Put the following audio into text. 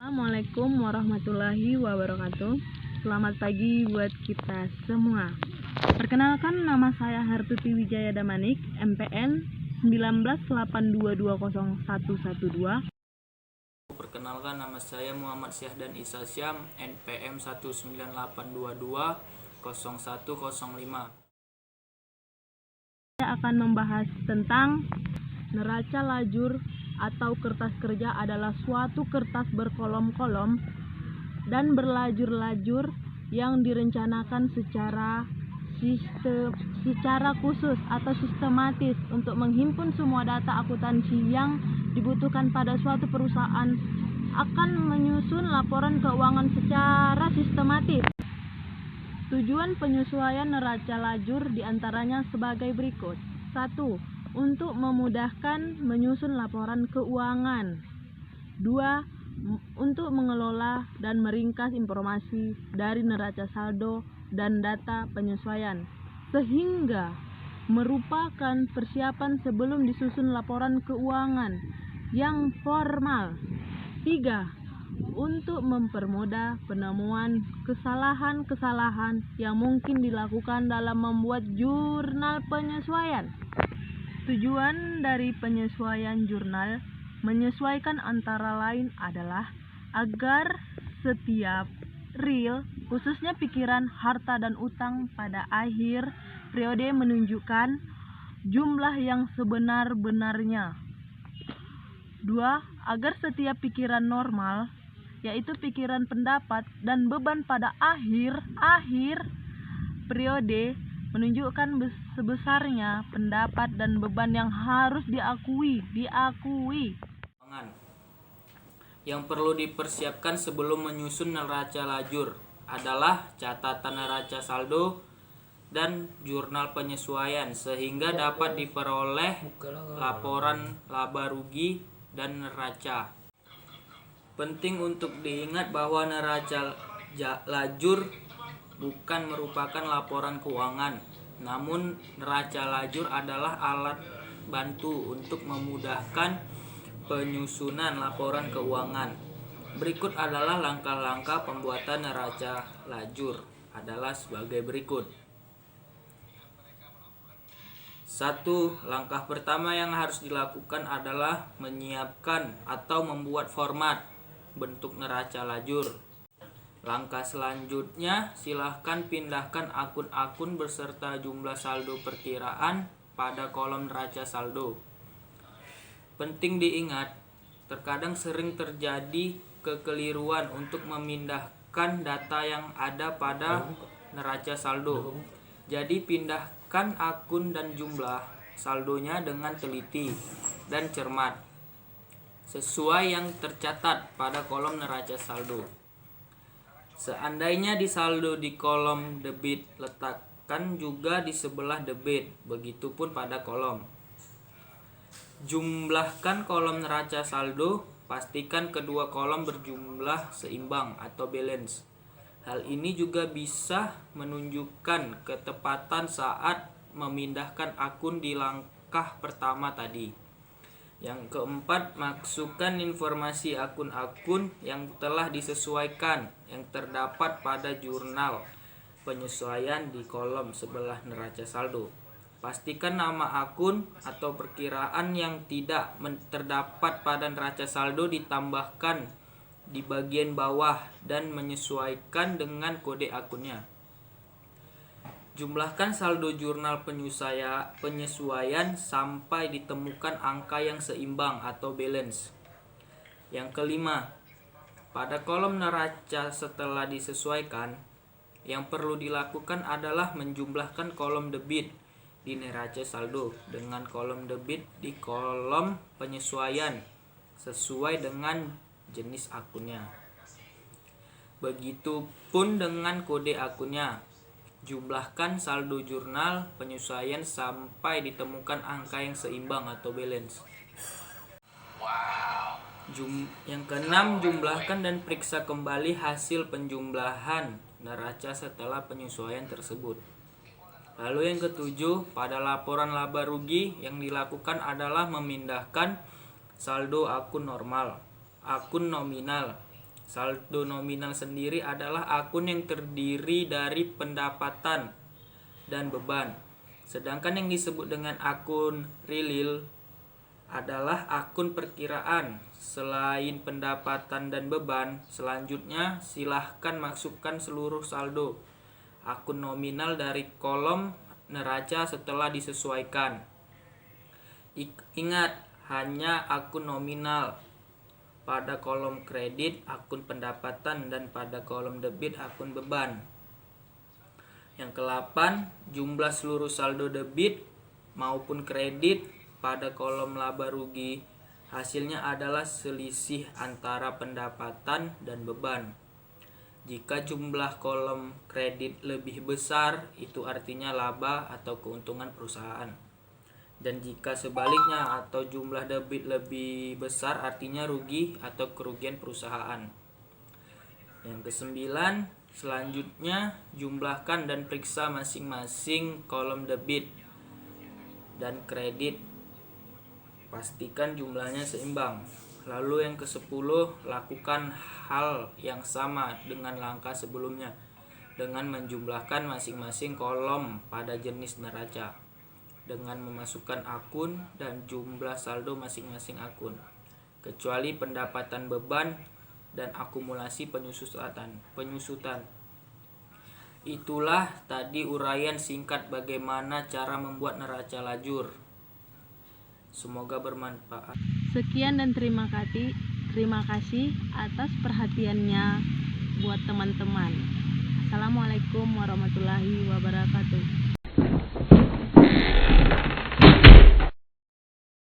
Assalamualaikum warahmatullahi wabarakatuh. Selamat pagi buat kita semua. Perkenalkan, nama saya Hartuti Wijaya Damanik, MPN 1982201112. Perkenalkan, nama saya Muhammad Syahdan Isa Syam, NPM 198220105. Saya akan membahas tentang neraca lajur atau kertas kerja adalah suatu kertas berkolom-kolom dan berlajur-lajur yang direncanakan secara khusus atau sistematis untuk menghimpun semua data akuntansi yang dibutuhkan pada suatu perusahaan. Akan menyusun laporan keuangan secara sistematis. Tujuan penyesuaian neraca lajur diantaranya sebagai berikut. 1. Untuk memudahkan menyusun laporan keuangan. 2. Untuk mengelola dan meringkas informasi dari neraca saldo dan data penyesuaian, sehingga merupakan persiapan sebelum disusun laporan keuangan yang formal. 3. Untuk mempermudah penemuan kesalahan-kesalahan yang mungkin dilakukan dalam membuat jurnal penyesuaian. Tujuan dari penyesuaian jurnal menyesuaikan antara lain adalah agar setiap real, khususnya pikiran harta dan utang pada akhir periode menunjukkan jumlah yang sebenar-benarnya. 2. Agar setiap pikiran normal, yaitu pikiran pendapat dan beban pada akhir periode menunjukkan sebesarnya pendapat dan beban yang harus diakui. Yang perlu dipersiapkan sebelum menyusun neraca lajur adalah catatan neraca saldo dan jurnal penyesuaian, sehingga dapat diperoleh laporan laba rugi dan neraca. Penting untuk diingat bahwa neraca lajur bukan merupakan laporan keuangan, namun neraca lajur adalah alat bantu untuk memudahkan penyusunan laporan keuangan. Berikut adalah langkah-langkah pembuatan neraca lajur adalah sebagai berikut. 1. Langkah pertama yang harus dilakukan adalah menyiapkan atau membuat format bentuk neraca lajur. Langkah selanjutnya, silahkan pindahkan akun-akun beserta jumlah saldo perkiraan pada kolom neraca saldo. Penting diingat, terkadang sering terjadi kekeliruan untuk memindahkan data yang ada pada neraca saldo. Jadi pindahkan akun dan jumlah saldonya dengan teliti dan cermat, sesuai yang tercatat pada kolom neraca saldo. Seandainya di saldo di kolom debit, letakkan juga di sebelah debit, begitupun pada kolom. Jumlahkan kolom neraca saldo, pastikan kedua kolom berjumlah seimbang atau balance. Hal ini juga bisa menunjukkan ketepatan saat memindahkan akun di langkah pertama tadi. Yang keempat, masukkan informasi akun-akun yang telah disesuaikan yang terdapat pada jurnal penyesuaian di kolom sebelah neraca saldo. Pastikan nama akun atau perkiraan yang tidak terdapat pada neraca saldo ditambahkan di bagian bawah dan menyesuaikan dengan kode akunnya. Jumlahkan saldo jurnal penyesuaian sampai ditemukan angka yang seimbang atau balance. Yang kelima, pada kolom neraca setelah disesuaikan, yang perlu dilakukan adalah menjumlahkan kolom debit di neraca saldo dengan kolom debit di kolom penyesuaian sesuai dengan jenis akunnya. Begitupun dengan kode akunnya. Jumlahkan saldo jurnal penyesuaian sampai ditemukan angka yang seimbang atau balance. Yang keenam, jumlahkan dan periksa kembali hasil penjumlahan neraca setelah penyesuaian tersebut. Lalu yang ketujuh, pada laporan laba rugi yang dilakukan adalah memindahkan saldo akun normal, akun nominal, Saldo nominal sendiri adalah akun yang terdiri dari pendapatan dan beban. Sedangkan yang disebut dengan akun real adalah akun perkiraan. Selain pendapatan dan beban, selanjutnya silahkan masukkan seluruh saldo akun nominal dari kolom neraca setelah disesuaikan. Ingat, hanya akun nominal. Pada kolom kredit akun pendapatan dan pada kolom debit akun beban. Yang ke-8, jumlah seluruh saldo debit maupun kredit pada kolom laba rugi hasilnya adalah selisih antara pendapatan dan beban. Jika jumlah kolom kredit lebih besar, itu artinya laba atau keuntungan perusahaan. Dan jika sebaliknya atau jumlah debit lebih besar, artinya rugi atau kerugian perusahaan. Yang ke-9, selanjutnya jumlahkan dan periksa masing-masing kolom debit dan kredit. Pastikan jumlahnya seimbang. Lalu yang ke-10, lakukan hal yang sama dengan langkah sebelumnya dengan menjumlahkan masing-masing kolom pada jenis neraca dengan memasukkan akun dan jumlah saldo masing-masing akun, kecuali pendapatan beban dan akumulasi penyusutan. Itulah tadi uraian singkat bagaimana cara membuat neraca lajur. Semoga bermanfaat. Sekian dan terima kasih atas perhatiannya buat teman-teman. Assalamualaikum warahmatullahi wabarakatuh.